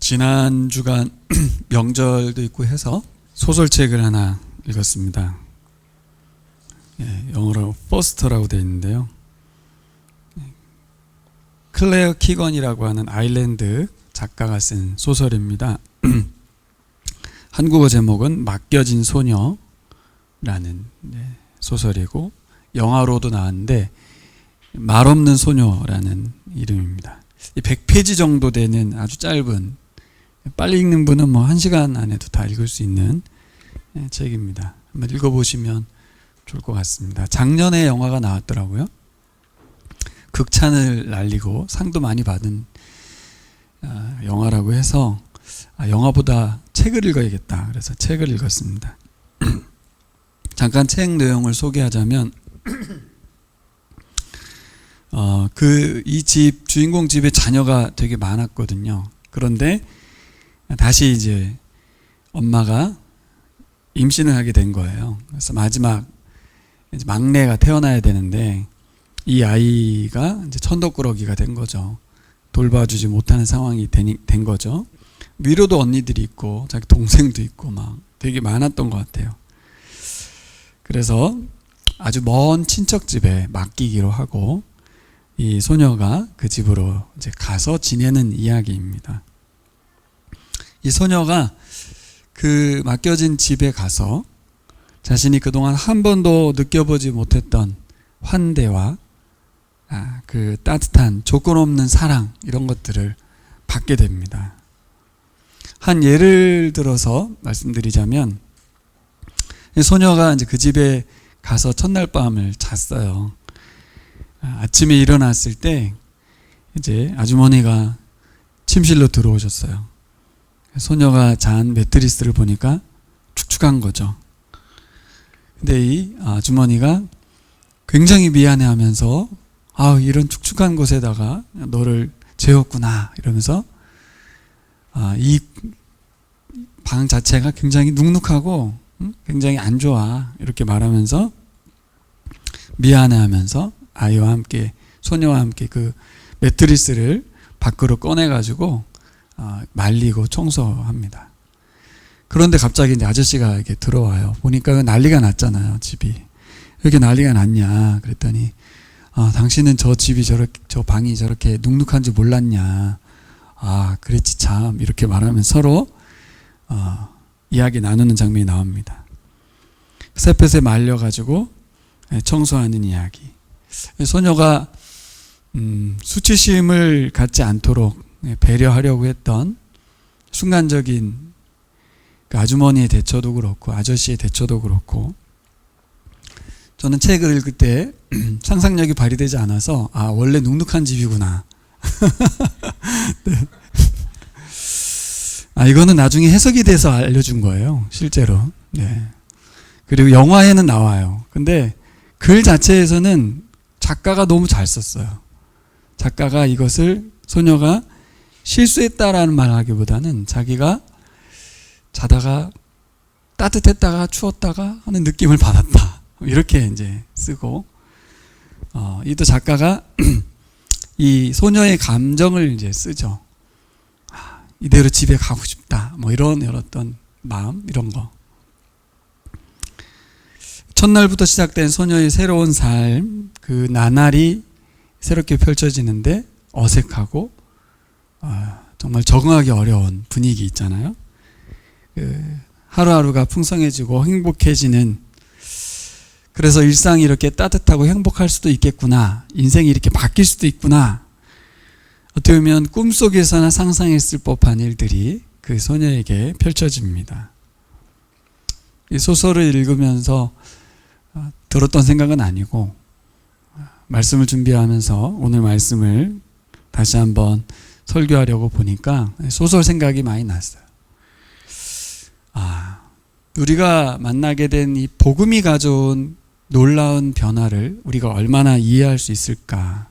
지난 주간 명절도 있고 해서 소설책을 하나 읽었습니다. 영어로 포스터라고 되어 있는데요. 클레어 키건이라고 하는 아일랜드 작가가 쓴 소설입니다. 한국어 제목은 맡겨진 소녀라는 소설이고 영화로도 나왔는데 말없는 소녀라는 이름입니다. 100페이지 정도 되는 아주 짧은, 빨리 읽는 분은 1시간 안에도 다 읽을 수 있는 책입니다. 한번 읽어보시면 좋을 것 같습니다. 작년에 영화가 나왔더라고요. 극찬을 날리고 상도 많이 받은 영화라고 해서 영화보다 책을 읽어야겠다. 그래서 책을 읽었습니다. 잠깐 책 내용을 소개하자면 이 집, 주인공 집에 자녀가 되게 많았거든요. 그런데 다시 이제 엄마가 임신을 하게 된 거예요. 그래서 마지막 이제 막내가 태어나야 되는데 이 아이가 이제 천덕꾸러기가 된 거죠. 돌봐주지 못하는 상황이 된 거죠. 위로도 언니들이 있고 자기 동생도 있고 막 되게 많았던 것 같아요. 그래서 아주 먼 친척집에 맡기기로 하고 이 소녀가 그 집으로 이제 가서 지내는 이야기입니다. 이 소녀가 그 맡겨진 집에 가서 자신이 그동안 한 번도 느껴보지 못했던 환대와 그 따뜻한 조건 없는 사랑, 이런 것들을 받게 됩니다. 한 예를 들어서 말씀드리자면, 소녀가 이제 그 집에 가서 첫날 밤을 잤어요. 아침에 일어났을 때 이제 아주머니가 침실로 들어오셨어요. 소녀가 잔 매트리스를 보니까 축축한 거죠. 근데 이 아주머니가 굉장히 미안해하면서 이런 축축한 곳에다가 너를 재웠구나 이러면서 이 방 자체가 굉장히 눅눅하고 굉장히 안 좋아 이렇게 말하면서 미안해하면서 아이와 함께, 소녀와 함께 그 매트리스를 밖으로 꺼내가지고 말리고 청소합니다. 그런데 갑자기 이제 아저씨가 이렇게 들어와요. 보니까 난리가 났잖아요, 집이. 왜 이렇게 난리가 났냐 그랬더니 당신은 저 집이 저 방이 저렇게 눅눅한 줄 몰랐냐. 그랬지 참. 이렇게 말하면 서로 이야기 나누는 장면이 나옵니다. 쇠펫에 말려가지고 청소하는 이야기. 소녀가 수치심을 갖지 않도록 배려하려고 했던 순간적인 그 아주머니의 대처도 그렇고 아저씨의 대처도 그렇고, 저는 책을 읽을 때 상상력이 발휘되지 않아서 원래 눅눅한 집이구나. 네. 이거는 나중에 해석이 돼서 알려준 거예요, 실제로. 네. 그리고 영화에는 나와요. 근데 글 자체에서는 작가가 너무 잘 썼어요. 작가가 이것을 소녀가 실수했다라는 말 하기보다는 자기가 자다가 따뜻했다가 추웠다가 하는 느낌을 받았다. 이렇게 이제 쓰고, 이 또 작가가 이 소녀의 감정을 이제 쓰죠. 이대로 집에 가고 싶다. 이런 어떤 마음, 이런 거. 첫날부터 시작된 소녀의 새로운 삶, 그 나날이 새롭게 펼쳐지는데 어색하고 정말 적응하기 어려운 분위기 있잖아요. 하루하루가 풍성해지고 행복해지는, 그래서 일상이 이렇게 따뜻하고 행복할 수도 있겠구나, 인생이 이렇게 바뀔 수도 있구나, 어떻게 보면 꿈속에서나 상상했을 법한 일들이 그 소녀에게 펼쳐집니다. 이 소설을 읽으면서 들었던 생각은 아니고, 말씀을 준비하면서 오늘 말씀을 다시 한번 설교하려고 보니까 소설 생각이 많이 났어요. 우리가 만나게 된 이 복음이 가져온 놀라운 변화를 우리가 얼마나 이해할 수 있을까.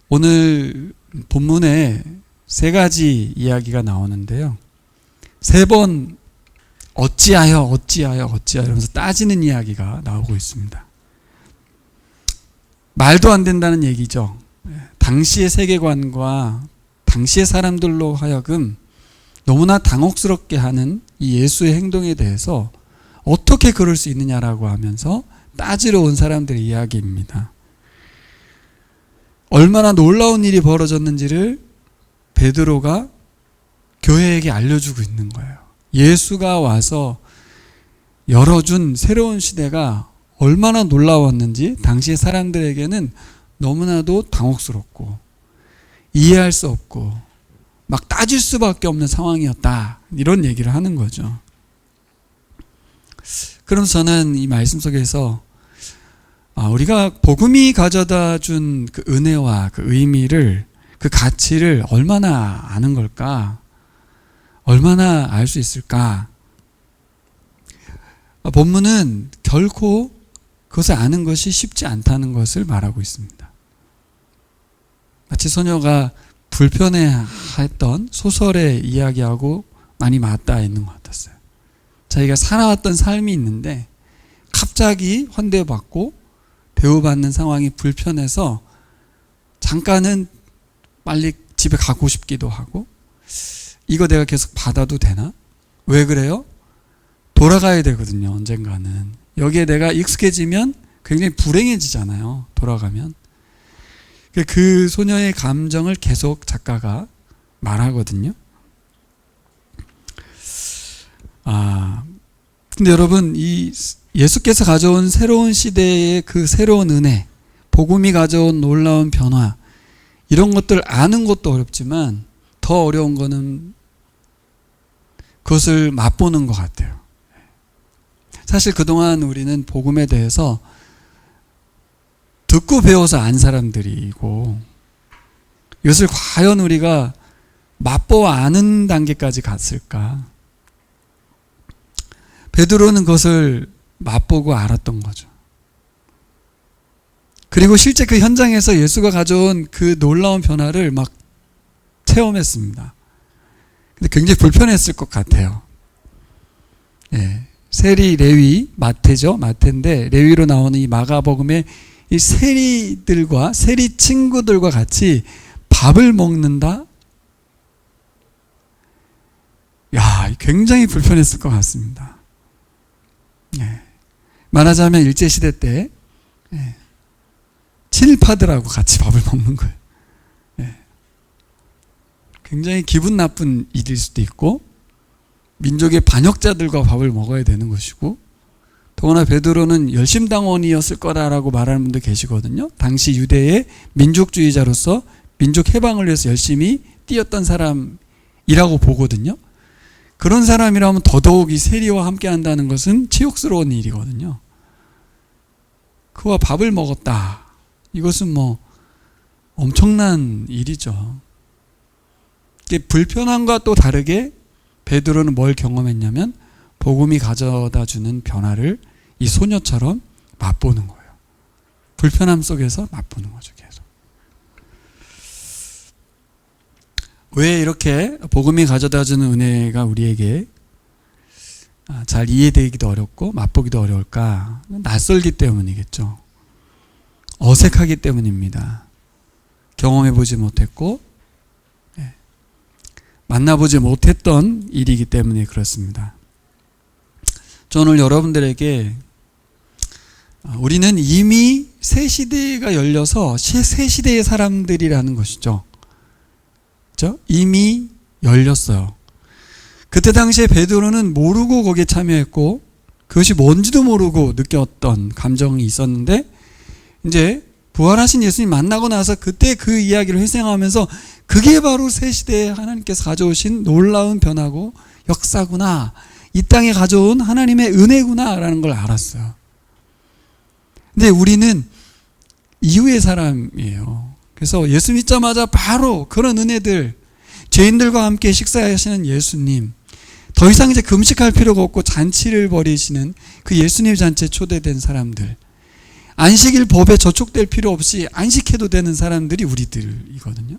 오늘 본문에 3가지 이야기가 나오는데요. 3번 어찌하여 이러면서 따지는 이야기가 나오고 있습니다. 말도 안 된다는 얘기죠. 당시의 세계관과 당시의 사람들로 하여금 너무나 당혹스럽게 하는 이 예수의 행동에 대해서 어떻게 그럴 수 있느냐라고 하면서 따지러 온 사람들의 이야기입니다. 얼마나 놀라운 일이 벌어졌는지를 베드로가 교회에게 알려주고 있는 거예요. 예수가 와서 열어준 새로운 시대가 얼마나 놀라웠는지 당시의 사람들에게는 너무나도 당혹스럽고 이해할 수 없고 막 따질 수밖에 없는 상황이었다. 이런 얘기를 하는 거죠. 그럼 저는 이 말씀 속에서 우리가 복음이 가져다 준 그 은혜와 그 의미를, 그 가치를 얼마나 아는 걸까? 얼마나 알 수 있을까? 본문은 결코 그것을 아는 것이 쉽지 않다는 것을 말하고 있습니다. 마치 소녀가 불편해했던 소설의 이야기하고 많이 맞닿아 있는 것 같았어요. 자기가 살아왔던 삶이 있는데 갑자기 환대받고 대우받는 상황이 불편해서 잠깐은 빨리 집에 가고 싶기도 하고, 이거 내가 계속 받아도 되나? 왜 그래요? 돌아가야 되거든요, 언젠가는. 여기에 내가 익숙해지면 굉장히 불행해지잖아요, 돌아가면. 그 소녀의 감정을 계속 작가가 말하거든요. 근데 여러분, 이 예수께서 가져온 새로운 시대의 그 새로운 은혜, 복음이 가져온 놀라운 변화, 이런 것들 아는 것도 어렵지만 더 어려운 거는 그것을 맛보는 것 같아요. 사실 그동안 우리는 복음에 대해서 듣고 배워서 안 사람들이고, 이것을 과연 우리가 맛보아 아는 단계까지 갔을까? 베드로는 그것을 맛보고 알았던 거죠. 그리고 실제 그 현장에서 예수가 가져온 그 놀라운 변화를 막 체험했습니다. 근데 굉장히 불편했을 것 같아요. 예. 세리, 레위, 마태죠. 마태인데 레위로 나오는 이 마가복음에 이 세리들과 세리 친구들과 같이 밥을 먹는다? 야, 굉장히 불편했을 것 같습니다. 예. 말하자면 일제시대 때 친일파들하고 같이 밥을 먹는 거예요. 예. 굉장히 기분 나쁜 일일 수도 있고, 민족의 반역자들과 밥을 먹어야 되는 것이고, 더구나 베드로는 열심당원이었을 거다라고 말하는 분도 계시거든요. 당시 유대의 민족주의자로서 민족 해방을 위해서 열심히 뛰었던 사람이라고 보거든요. 그런 사람이라면 더더욱 이 세리와 함께 한다는 것은 치욕스러운 일이거든요. 그와 밥을 먹었다. 이것은 뭐 엄청난 일이죠. 불편함과 또 다르게 베드로는 뭘 경험했냐면 복음이 가져다 주는 변화를 이 소녀처럼 맛보는 거예요. 불편함 속에서 맛보는 거죠, 계속. 왜 이렇게 복음이 가져다 주는 은혜가 우리에게 잘 이해되기도 어렵고 맛보기도 어려울까? 낯설기 때문이겠죠. 어색하기 때문입니다. 경험해보지 못했고 만나보지 못했던 일이기 때문에 그렇습니다. 저는 오늘 여러분들에게 우리는 이미 새 시대가 열려서 새 시대의 사람들이라는 것이죠. 그렇죠? 이미 열렸어요. 그때 당시에 베드로는 모르고 거기에 참여했고 그것이 뭔지도 모르고 느꼈던 감정이 있었는데, 이제 부활하신 예수님 만나고 나서 그때 그 이야기를 회상하면서 그게 바로 새 시대에 하나님께서 가져오신 놀라운 변화고 역사구나, 이 땅에 가져온 하나님의 은혜구나 라는 걸 알았어요. 근데 우리는 이후의 사람이에요. 그래서 예수 믿자마자 바로 그런 은혜들, 죄인들과 함께 식사하시는 예수님, 더 이상 이제 금식할 필요가 없고 잔치를 벌이시는 그 예수님 잔치에 초대된 사람들, 안식일 법에 저촉될 필요 없이 안식해도 되는 사람들이 우리들이거든요.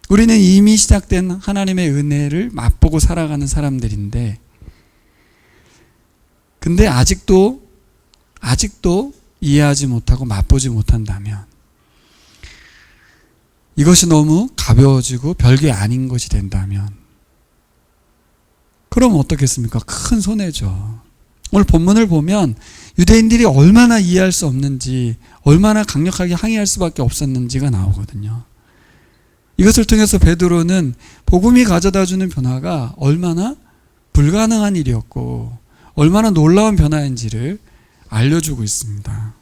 우리는 이미 시작된 하나님의 은혜를 맛보고 살아가는 사람들인데, 근데 아직도 이해하지 못하고 맛보지 못한다면 이것이 너무 가벼워지고 별게 아닌 것이 된다면 그럼 어떻겠습니까? 큰 손해죠. 오늘 본문을 보면 유대인들이 얼마나 이해할 수 없는지, 얼마나 강력하게 항의할 수밖에 없었는지가 나오거든요. 이것을 통해서 베드로는 복음이 가져다주는 변화가 얼마나 불가능한 일이었고 얼마나 놀라운 변화인지를 알려주고 있습니다.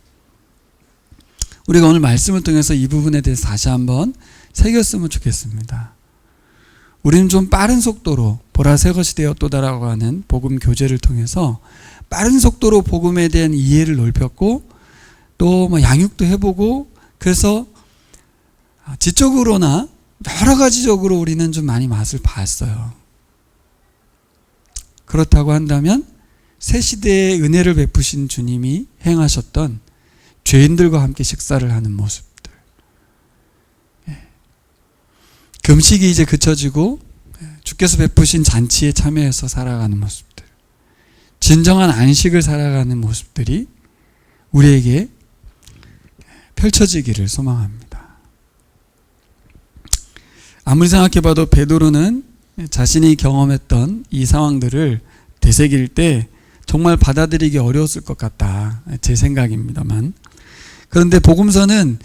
우리가 오늘 말씀을 통해서 이 부분에 대해서 다시 한번 새겼으면 좋겠습니다. 우리는 좀 빠른 속도로 보라 새 것이 되었도다라고 하는 복음 교제를 통해서 빠른 속도로 복음에 대한 이해를 넓혔고 또 양육도 해보고 그래서 지적으로나 여러 가지적으로 우리는 좀 많이 맛을 봤어요. 그렇다고 한다면 새 시대의 은혜를 베푸신 주님이 행하셨던 죄인들과 함께 식사를 하는 모습들, 금식이 이제 그쳐지고 주께서 베푸신 잔치에 참여해서 살아가는 모습들, 진정한 안식을 살아가는 모습들이 우리에게 펼쳐지기를 소망합니다. 아무리 생각해봐도 베드로는 자신이 경험했던 이 상황들을 되새길 때 정말 받아들이기 어려웠을 것 같다, 제 생각입니다만, 그런데 복음서는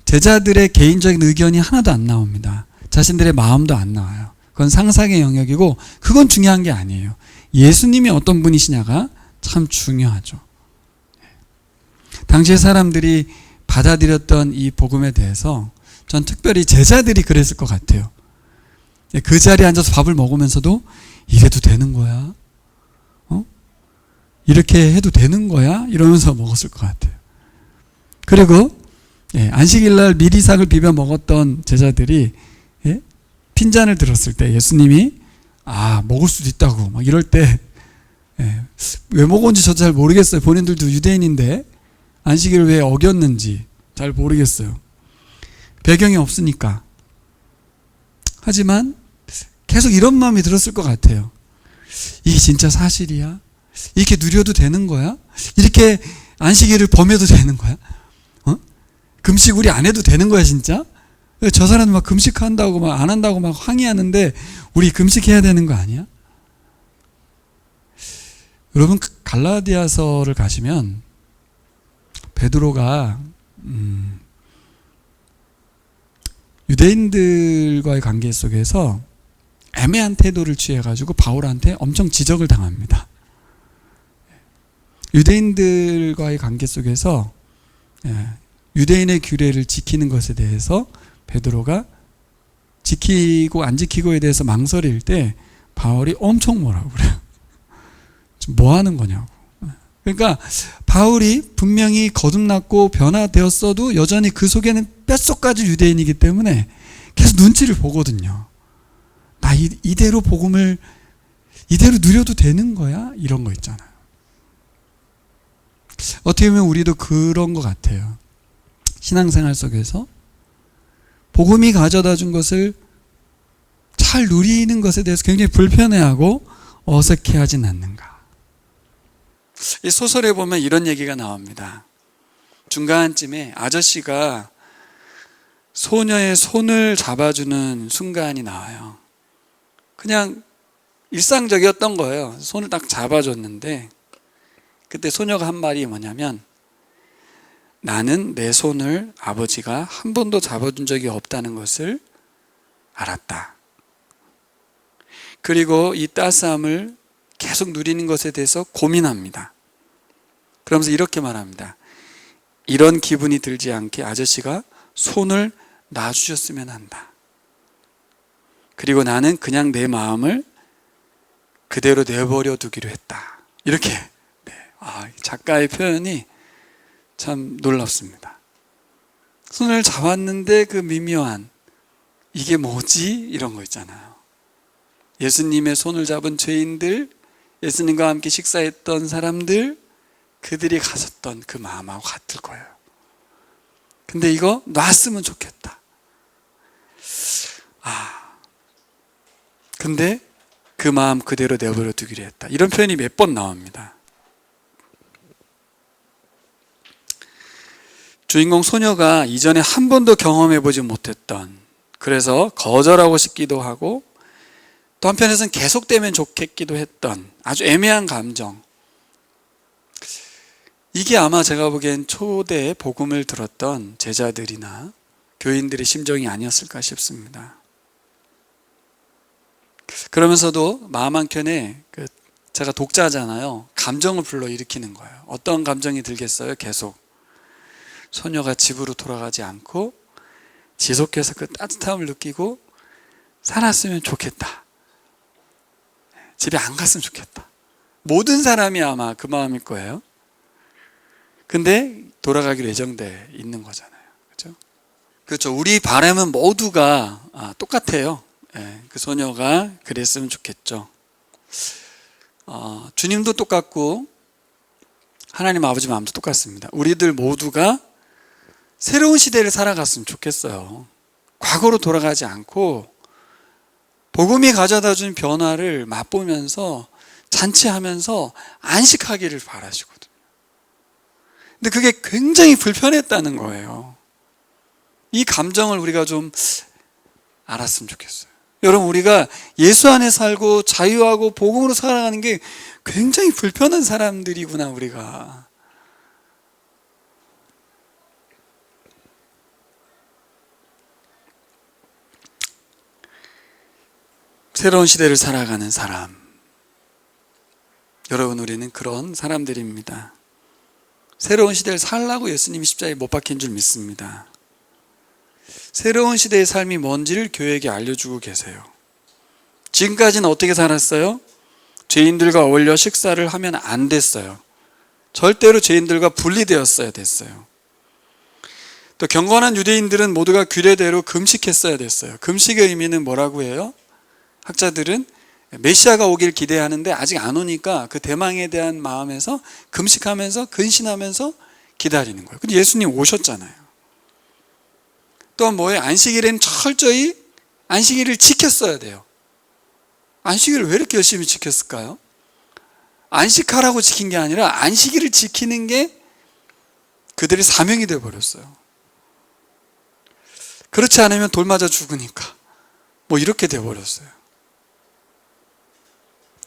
제자들의 개인적인 의견이 하나도 안 나옵니다. 자신들의 마음도 안 나와요. 그건 상상의 영역이고 그건 중요한 게 아니에요. 예수님이 어떤 분이시냐가 참 중요하죠. 당시의 사람들이 받아들였던 이 복음에 대해서 전 특별히 제자들이 그랬을 것 같아요. 그 자리에 앉아서 밥을 먹으면서도 이래도 되는 거야? 이렇게 해도 되는 거야? 이러면서 먹었을 것 같아요. 그리고 안식일날 미리삭을 비벼 먹었던 제자들이 핀잔을 들었을 때 예수님이 먹을 수도 있다고 막 이럴 때 왜 먹었는지 저도 잘 모르겠어요. 본인들도 유대인인데 안식일을 왜 어겼는지 잘 모르겠어요. 배경이 없으니까. 하지만 계속 이런 마음이 들었을 것 같아요. 이게 진짜 사실이야? 이렇게 누려도 되는 거야? 이렇게 안식일을 범해도 되는 거야? 금식 우리 안 해도 되는 거야 진짜? 저 사람은 막 금식한다고 막 안 한다고 막 항의하는데 우리 금식해야 되는 거 아니야? 여러분 갈라디아서를 가시면 베드로가 유대인들과의 관계 속에서 애매한 태도를 취해가지고 바울한테 엄청 지적을 당합니다. 유대인들과의 관계 속에서 유대인의 규례를 지키는 것에 대해서 베드로가 지키고 안 지키고에 대해서 망설일 때 바울이 엄청 뭐라고 그래요. 지금 뭐 하는 거냐고. 그러니까 바울이 분명히 거듭났고 변화되었어도 여전히 그 속에는 뼛속까지 유대인이기 때문에 계속 눈치를 보거든요. 나 이대로 복음을 이대로 누려도 되는 거야? 이런 거 있잖아요. 어떻게 보면 우리도 그런 것 같아요. 신앙생활 속에서 복음이 가져다 준 것을 잘 누리는 것에 대해서 굉장히 불편해하고 어색해하진 않는가. 이 소설에 보면 이런 얘기가 나옵니다. 중간쯤에 아저씨가 소녀의 손을 잡아주는 순간이 나와요. 그냥 일상적이었던 거예요. 손을 딱 잡아줬는데 그때 소녀가 한 말이 뭐냐면 나는 내 손을 아버지가 한 번도 잡아준 적이 없다는 것을 알았다. 그리고 이 따스함을 계속 누리는 것에 대해서 고민합니다. 그러면서 이렇게 말합니다. 이런 기분이 들지 않게 아저씨가 손을 놔주셨으면 한다. 그리고 나는 그냥 내 마음을 그대로 내버려 두기로 했다. 이렇게 작가의 표현이 참 놀랍습니다. 손을 잡았는데 그 미묘한 이게 뭐지? 이런 거 있잖아요. 예수님의 손을 잡은 죄인들, 예수님과 함께 식사했던 사람들, 그들이 가졌던 그 마음하고 같을 거예요. 근데 이거 놨으면 좋겠다. 근데 그 마음 그대로 내버려 두기로 했다. 이런 표현이 몇 번 나옵니다. 주인공 소녀가 이전에 한 번도 경험해보지 못했던, 그래서 거절하고 싶기도 하고 또 한편에서는 계속되면 좋겠기도 했던 아주 애매한 감정, 이게 아마 제가 보기엔 초대 복음을 들었던 제자들이나 교인들의 심정이 아니었을까 싶습니다. 그러면서도 마음 한켠에 제가 독자잖아요. 감정을 불러일으키는 거예요. 어떤 감정이 들겠어요? 계속 소녀가 집으로 돌아가지 않고 지속해서 그 따뜻함을 느끼고 살았으면 좋겠다. 집에 안 갔으면 좋겠다. 모든 사람이 아마 그 마음일 거예요. 근데 돌아가기로 예정돼 있는 거잖아요. 그렇죠? 그렇죠. 우리 바람은 모두가 똑같아요. 그 소녀가 그랬으면 좋겠죠. 주님도 똑같고 하나님 아버지 마음도 똑같습니다. 우리들 모두가 새로운 시대를 살아갔으면 좋겠어요. 과거로 돌아가지 않고 복음이 가져다 준 변화를 맛보면서 잔치하면서 안식하기를 바라시거든요. 근데 그게 굉장히 불편했다는 거예요. 이 감정을 우리가 좀 알았으면 좋겠어요. 여러분, 우리가 예수 안에 살고 자유하고 복음으로 살아가는 게 굉장히 불편한 사람들이구나, 우리가. 새로운 시대를 살아가는 사람. 여러분, 우리는 그런 사람들입니다. 새로운 시대를 살라고 예수님이 십자가에 못 박힌 줄 믿습니다. 새로운 시대의 삶이 뭔지를 교회에게 알려주고 계세요. 지금까지는 어떻게 살았어요? 죄인들과 어울려 식사를 하면 안 됐어요. 절대로 죄인들과 분리되었어야 됐어요. 또 경건한 유대인들은 모두가 규례대로 금식했어야 됐어요. 금식의 의미는 뭐라고 해요? 학자들은 메시아가 오길 기대하는데 아직 안 오니까 그 대망에 대한 마음에서 금식하면서 근신하면서 기다리는 거예요. 근데 예수님 오셨잖아요. 또한 뭐예요? 안식일에는 철저히 안식일을 지켰어야 돼요. 안식일을 왜 이렇게 열심히 지켰을까요? 안식하라고 지킨 게 아니라 안식일을 지키는 게 그들의 사명이 되어버렸어요. 그렇지 않으면 돌 맞아 죽으니까 뭐 이렇게 되어버렸어요.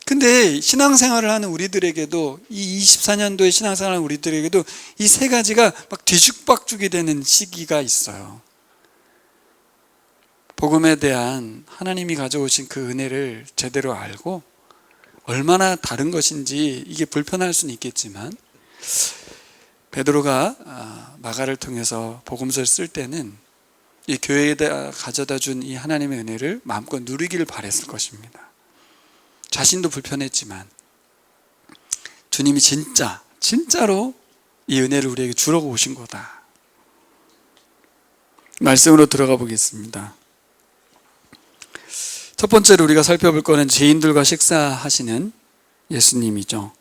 근데 신앙생활을 하는 우리들에게도, 이 24년도의 신앙생활을 하는 우리들에게도 이 세 가지가 막 뒤죽박죽이 되는 시기가 있어요. 복음에 대한 하나님이 가져오신 그 은혜를 제대로 알고 얼마나 다른 것인지 이게 불편할 수는 있겠지만, 베드로가 마가를 통해서 복음서를 쓸 때는 이 교회에다 가져다 준 이 하나님의 은혜를 마음껏 누리기를 바랬을 것입니다. 자신도 불편했지만 주님이 진짜로 이 은혜를 우리에게 주려고 오신 거다. 말씀으로 들어가 보겠습니다. 첫 번째로 우리가 살펴볼 거는 죄인들과 식사하시는 예수님이죠.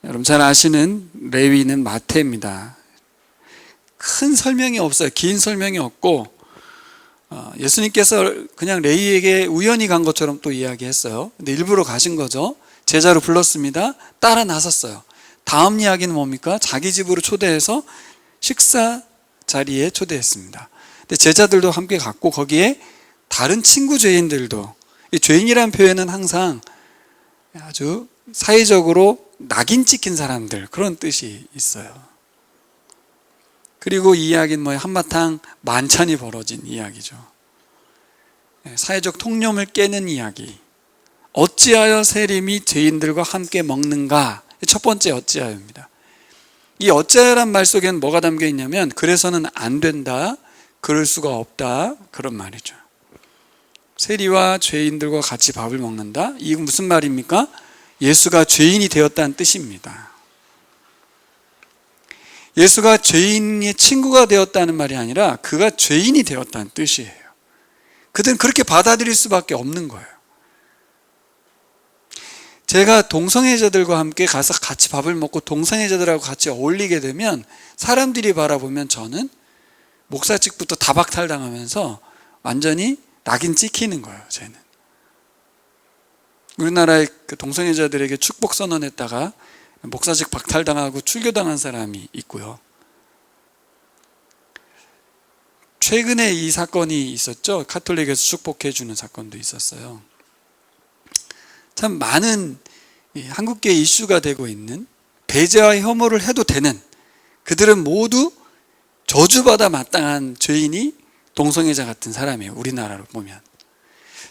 여러분 잘 아시는 레위는 마태입니다. 큰 설명이 없어요. 긴 설명이 없고 예수님께서 그냥 레위에게 우연히 간 것처럼 또 이야기했어요. 근데 일부러 가신 거죠. 제자로 불렀습니다. 따라 나섰어요. 다음 이야기는 뭡니까? 자기 집으로 초대해서 식사 자리에 초대했습니다. 근데 제자들도 함께 갔고 거기에 다른 친구 죄인들도, 이 죄인이라는 표현은 항상 아주 사회적으로 낙인 찍힌 사람들, 그런 뜻이 있어요. 그리고 이 이야기는 한바탕 만찬이 벌어진 이야기죠. 사회적 통념을 깨는 이야기. 어찌하여 세림이 죄인들과 함께 먹는가? 첫 번째 어찌하여입니다. 이 어찌하여란 말 속에는 뭐가 담겨 있냐면, 그래서는 안 된다, 그럴 수가 없다, 그런 말이죠. 세리와 죄인들과 같이 밥을 먹는다? 이건 무슨 말입니까? 예수가 죄인이 되었다는 뜻입니다. 예수가 죄인의 친구가 되었다는 말이 아니라 그가 죄인이 되었다는 뜻이에요. 그들은 그렇게 받아들일 수밖에 없는 거예요. 제가 동성애자들과 함께 가서 같이 밥을 먹고 동성애자들하고 같이 어울리게 되면 사람들이 바라보면 저는 목사직부터 다박탈당하면서 완전히 낙인 찍히는 거예요. 쟤는 우리나라의 그 동성애자들에게 축복 선언했다가 목사직 박탈당하고 출교당한 사람이 있고요. 최근에 이 사건이 있었죠. 카톨릭에서 축복해 주는 사건도 있었어요. 참 많은 한국계 이슈가 되고 있는 배제와 혐오를 해도 되는, 그들은 모두 저주받아 마땅한 죄인이 동성애자 같은 사람이에요. 우리나라로 보면.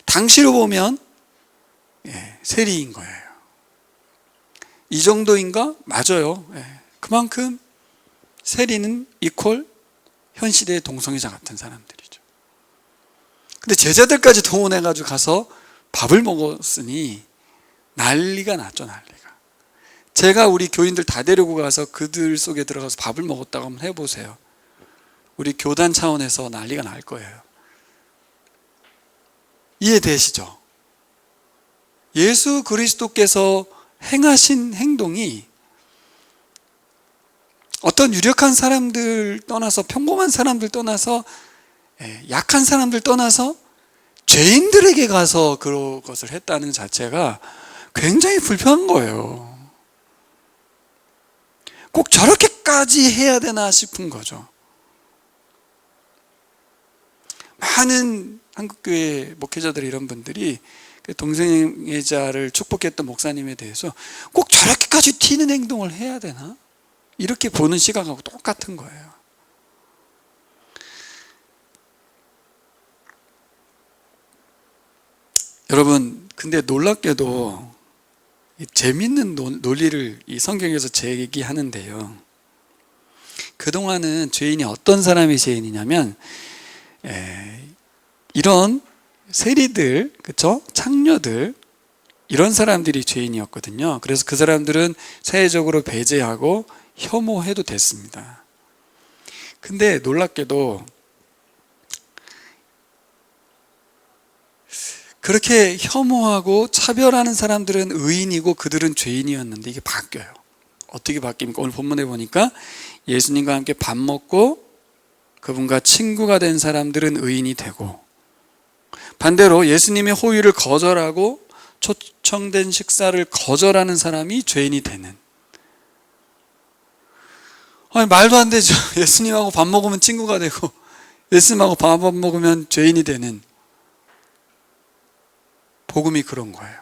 당시로 보면 세리인 거예요. 이 정도인가? 맞아요. 그만큼 세리는 이퀄 현 시대의 동성애자 같은 사람들이죠. 근데 제자들까지 동원해가지고 가서 밥을 먹었으니 난리가 났죠, 난리가. 제가 우리 교인들 다 데리고 가서 그들 속에 들어가서 밥을 먹었다고 한번 해보세요. 우리 교단 차원에서 난리가 날 거예요. 이해되시죠? 예수 그리스도께서 행하신 행동이 어떤 유력한 사람들 떠나서, 평범한 사람들 떠나서, 약한 사람들 떠나서 죄인들에게 가서 그런 것을 했다는 자체가 굉장히 불편한 거예요. 꼭 저렇게까지 해야 되나 싶은 거죠. 많은 한국교회 목회자들, 이런 분들이 동성애자를 축복했던 목사님에 대해서 꼭 저렇게까지 튀는 행동을 해야 되나? 이렇게 보는 시각하고 똑같은 거예요. 여러분, 근데 놀랍게도 재밌는 논리를 이 성경에서 제기하는데요. 그동안은 죄인이 어떤 사람이 죄인이냐면 이런 세리들, 그쵸? 창녀들, 이런 사람들이 죄인이었거든요. 그래서 그 사람들은 사회적으로 배제하고 혐오해도 됐습니다. 근데 놀랍게도 그렇게 혐오하고 차별하는 사람들은 의인이고 그들은 죄인이었는데 이게 바뀌어요. 어떻게 바뀝니까? 오늘 본문에 보니까 예수님과 함께 밥 먹고 그분과 친구가 된 사람들은 의인이 되고, 반대로 예수님의 호의를 거절하고 초청된 식사를 거절하는 사람이 죄인이 되는. 아니, 말도 안 되죠. 예수님하고 밥 먹으면 친구가 되고 예수님하고 밥 먹으면 죄인이 되는. 복음이 그런 거예요.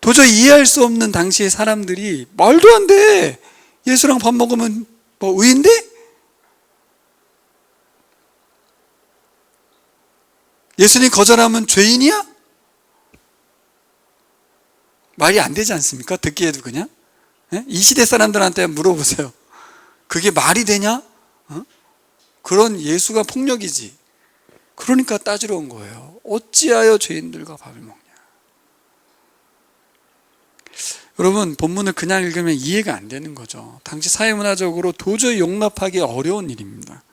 도저히 이해할 수 없는 당시의 사람들이 말도 안 돼. 예수랑 밥 먹으면 뭐 의인데? 예수님 거절하면 죄인이야? 말이 안 되지 않습니까? 듣기에도 그냥. 이 시대 사람들한테 물어보세요. 그게 말이 되냐? 그런 예수가 폭력이지. 그러니까 따지러 온 거예요. 어찌하여 죄인들과 밥을 먹냐? 여러분, 본문을 그냥 읽으면 이해가 안 되는 거죠. 당시 사회문화적으로 도저히 용납하기 어려운 일입니다.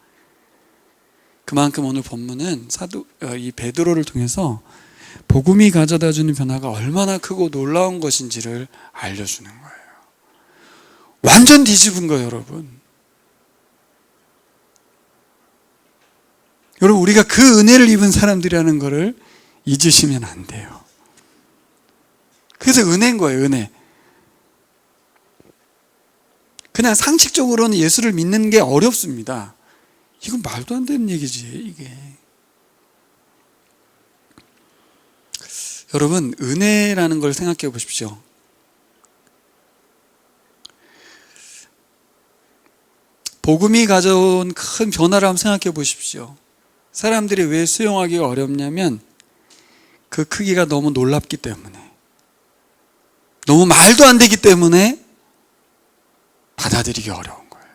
그만큼 오늘 본문은 이 베드로를 통해서 복음이 가져다주는 변화가 얼마나 크고 놀라운 것인지를 알려주는 거예요. 완전 뒤집은 거예요, 여러분. 여러분, 우리가 그 은혜를 입은 사람들이라는 것을 잊으시면 안 돼요. 그래서 은혜인 거예요, 은혜. 그냥 상식적으로는 예수를 믿는 게 어렵습니다. 이건 말도 안 되는 얘기지, 이게. 여러분, 은혜라는 걸 생각해 보십시오. 복음이 가져온 큰 변화를 한번 생각해 보십시오. 사람들이 왜 수용하기가 어렵냐면 그 크기가 너무 놀랍기 때문에, 너무 말도 안 되기 때문에 받아들이기 어려운 거예요.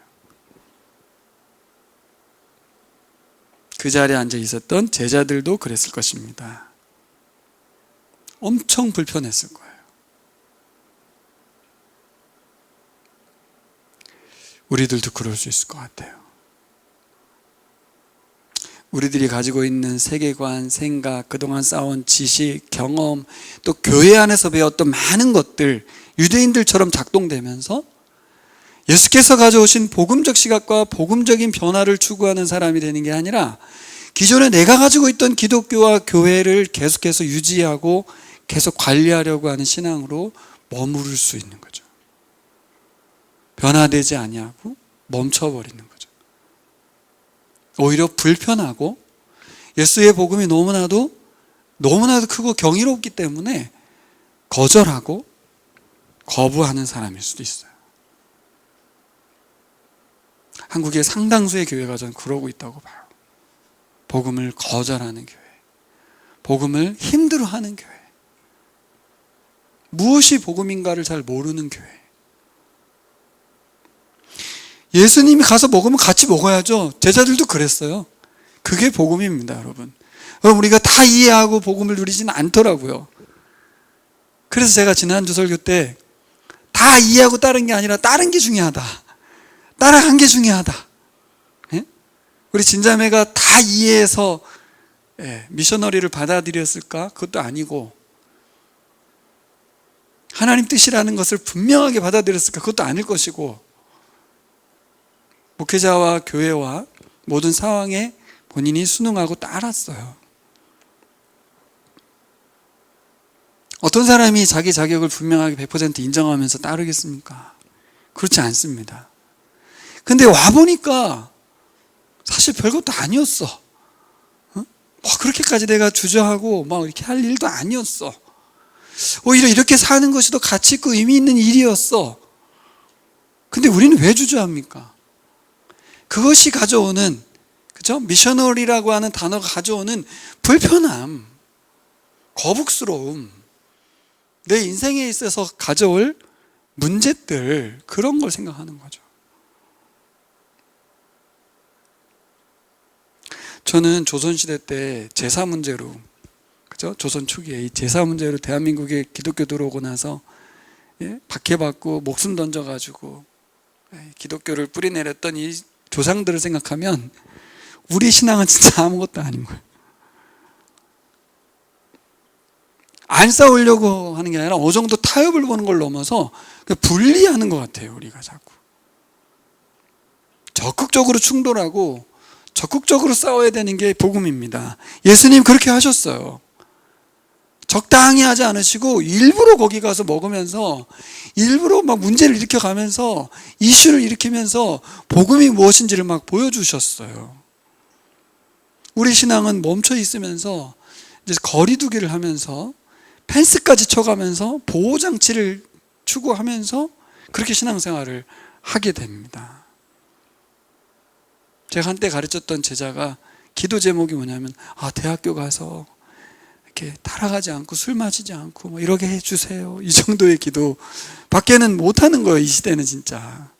그 자리에 앉아 있었던 제자들도 그랬을 것입니다. 엄청 불편했을 거예요. 우리들도 그럴 수 있을 것 같아요. 우리들이 가지고 있는 세계관, 생각, 그동안 쌓아온 지식, 경험, 또 교회 안에서 배웠던 많은 것들, 유대인들처럼 작동되면서 예수께서 가져오신 복음적 시각과 복음적인 변화를 추구하는 사람이 되는 게 아니라 기존에 내가 가지고 있던 기독교와 교회를 계속해서 유지하고 계속 관리하려고 하는 신앙으로 머무를 수 있는 거죠. 변화되지 아니하고 멈춰버리는 거죠. 오히려 불편하고 예수의 복음이 너무나도 크고 경이롭기 때문에 거절하고 거부하는 사람일 수도 있어요. 한국의 상당수의 교회가 저는 그러고 있다고 봐요. 복음을 거절하는 교회, 복음을 힘들어하는 교회, 무엇이 복음인가를 잘 모르는 교회. 예수님이 가서 먹으면 같이 먹어야죠. 제자들도 그랬어요. 그게 복음입니다, 여러분. 우리가 다 이해하고 복음을 누리지는 않더라고요. 그래서 제가 지난주 설교 때 다 이해하고 따른 게 아니라 따른 게 중요하다, 따라간 게 중요하다. 예? 우리 진자매가 다 이해해서 미셔너리를 받아들였을까? 그것도 아니고, 하나님 뜻이라는 것을 분명하게 받아들였을까? 그것도 아닐 것이고, 목회자와 교회와 모든 상황에 본인이 순응하고 따랐어요. 어떤 사람이 자기 자격을 분명하게 100% 인정하면서 따르겠습니까? 그렇지 않습니다. 근데 와보니까 사실 별것도 아니었어. 그렇게까지 내가 주저하고 막 이렇게 할 일도 아니었어. 오히려 이렇게 사는 것이 더 가치 있고 의미 있는 일이었어. 근데 우리는 왜 주저합니까? 그것이 가져오는, 그죠? 미셔너리라고 하는 단어가 가져오는 불편함, 거북스러움, 내 인생에 있어서 가져올 문제들, 그런 걸 생각하는 거죠. 저는 조선시대 때 제사 문제로, 그죠? 조선 초기에 이 제사 문제로 대한민국에 기독교 들어오고 나서 박해받고 목숨 던져가지고 기독교를 뿌리내렸던 이 조상들을 생각하면 우리 신앙은 진짜 아무것도 아닌 거예요. 안 싸우려고 하는 게 아니라 어느 정도 타협을 보는 걸 넘어서 분리하는 것 같아요. 우리가 자꾸 적극적으로 충돌하고 적극적으로 싸워야 되는 게 복음입니다. 예수님 그렇게 하셨어요. 적당히 하지 않으시고 일부러 거기 가서 먹으면서 일부러 막 문제를 일으켜가면서 이슈를 일으키면서 복음이 무엇인지를 막 보여주셨어요. 우리 신앙은 멈춰 있으면서 이제 거리두기를 하면서 펜스까지 쳐가면서 보호장치를 추구하면서 그렇게 신앙생활을 하게 됩니다. 제가 한때 가르쳤던 제자가 기도 제목이 뭐냐면, 대학교 가서 이렇게 타락하지 않고 술 마시지 않고 뭐 이러게 해주세요. 이 정도의 기도 밖에는 못하는 거예요. 이 시대는 진짜.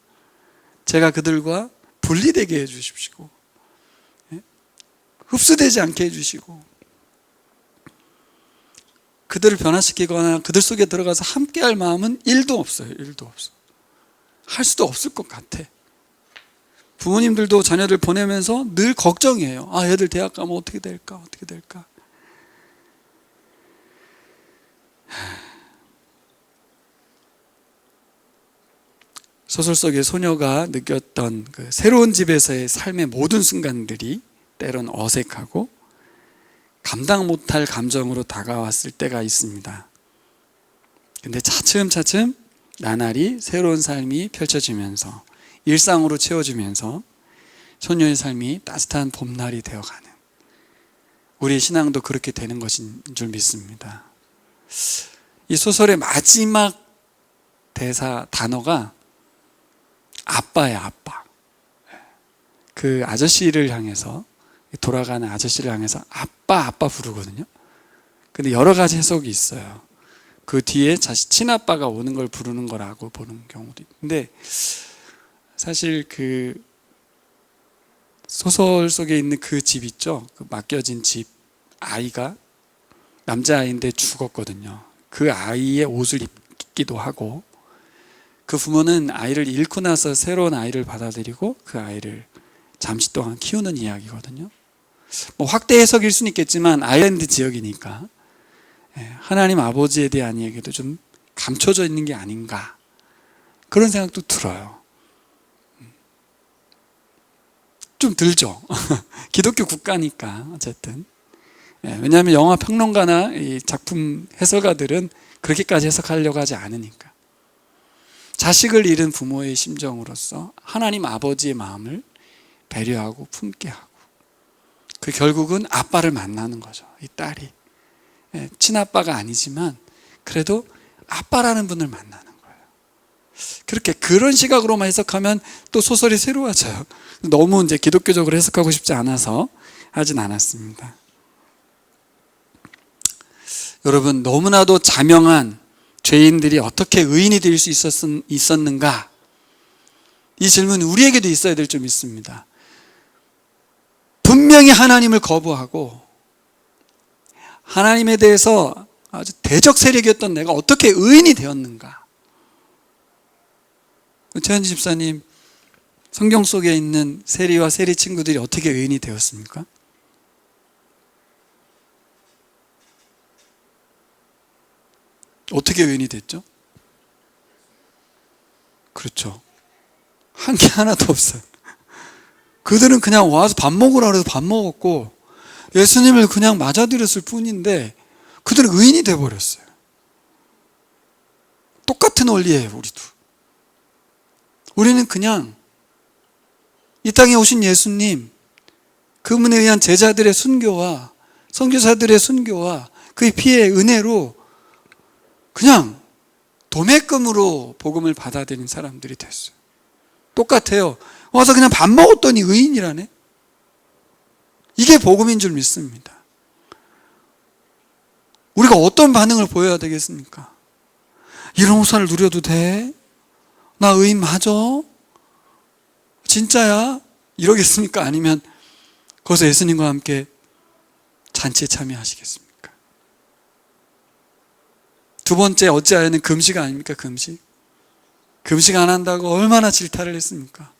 제가 그들과 분리되게 해주십시오. 흡수되지 않게 해주시고, 그들을 변화시키거나 그들 속에 들어가서 함께할 마음은 1도 없어요. 1도 없어. 할 수도 없을 것 같아. 부모님들도 자녀들 보내면서 늘 걱정이에요. 애들 대학 가면 어떻게 될까? 어떻게 될까? 소설 속의 소녀가 느꼈던 그 새로운 집에서의 삶의 모든 순간들이 때론 어색하고 감당 못할 감정으로 다가왔을 때가 있습니다. 근데 차츰차츰 나날이 새로운 삶이 펼쳐지면서 일상으로 채워지면서 소녀의 삶이 따뜻한 봄날이 되어가는, 우리의 신앙도 그렇게 되는 것인 줄 믿습니다. 이 소설의 마지막 대사 단어가 아빠예요. 아빠. 그 아저씨를 향해서, 돌아가는 아저씨를 향해서 아빠 부르거든요. 근데 여러 가지 해석이 있어요. 그 뒤에 친아빠가 오는 걸 부르는 거라고 보는 경우도 있는데, 사실 그 소설 속에 있는 그 집 있죠? 그 맡겨진 집, 아이가 남자아이인데 죽었거든요. 그 아이의 옷을 입기도 하고, 그 부모는 아이를 잃고 나서 새로운 아이를 받아들이고 그 아이를 잠시 동안 키우는 이야기거든요. 뭐 확대 해석일 수는 있겠지만 아일랜드 지역이니까 하나님 아버지에 대한 이야기도 좀 감춰져 있는 게 아닌가, 그런 생각도 들어요. 좀 들죠. 기독교 국가니까 어쨌든. 왜냐하면 영화 평론가나 이 작품 해설가들은 그렇게까지 해석하려고 하지 않으니까. 자식을 잃은 부모의 심정으로서 하나님 아버지의 마음을 배려하고 품게 하고, 그 결국은 아빠를 만나는 거죠. 이 딸이 친아빠가 아니지만 그래도 아빠라는 분을 만나는 거예요. 그렇게 그런 시각으로만 해석하면 또 소설이 새로워져요. 너무 이제 기독교적으로 해석하고 싶지 않아서 하진 않았습니다. 여러분, 너무나도 자명한 죄인들이 어떻게 의인이 될 수 있었는가? 이 질문은 우리에게도 있어야 될 점 있습니다. 분명히 하나님을 거부하고 하나님에 대해서 아주 대적 세력이었던 내가 어떻게 의인이 되었는가? 최현지 집사님, 성경 속에 있는 세리와 세리 친구들이 어떻게 의인이 되었습니까? 어떻게 의인이 됐죠? 그렇죠. 한 게 하나도 없어요. 그들은 그냥 와서 밥 먹으라 그래서 밥 먹었고 예수님을 그냥 맞아들였을 뿐인데 그들은 의인이 돼버렸어요. 똑같은 원리예요, 우리도. 우리는 그냥 이 땅에 오신 예수님, 그분에 의한 제자들의 순교와 선교사들의 순교와 그의 피의 은혜로 그냥 도매금으로 복음을 받아들인 사람들이 됐어요. 똑같아요. 와서 그냥 밥 먹었더니 의인이라네. 이게 복음인 줄 믿습니다. 우리가 어떤 반응을 보여야 되겠습니까? 이런 우산을 누려도 돼? 나 의인 맞아? 진짜야? 이러겠습니까? 아니면 거기서 예수님과 함께 잔치에 참여하시겠습니까? 두 번째, 어찌하여는 금식 아닙니까? 금식 안 한다고 얼마나 질타를 했습니까?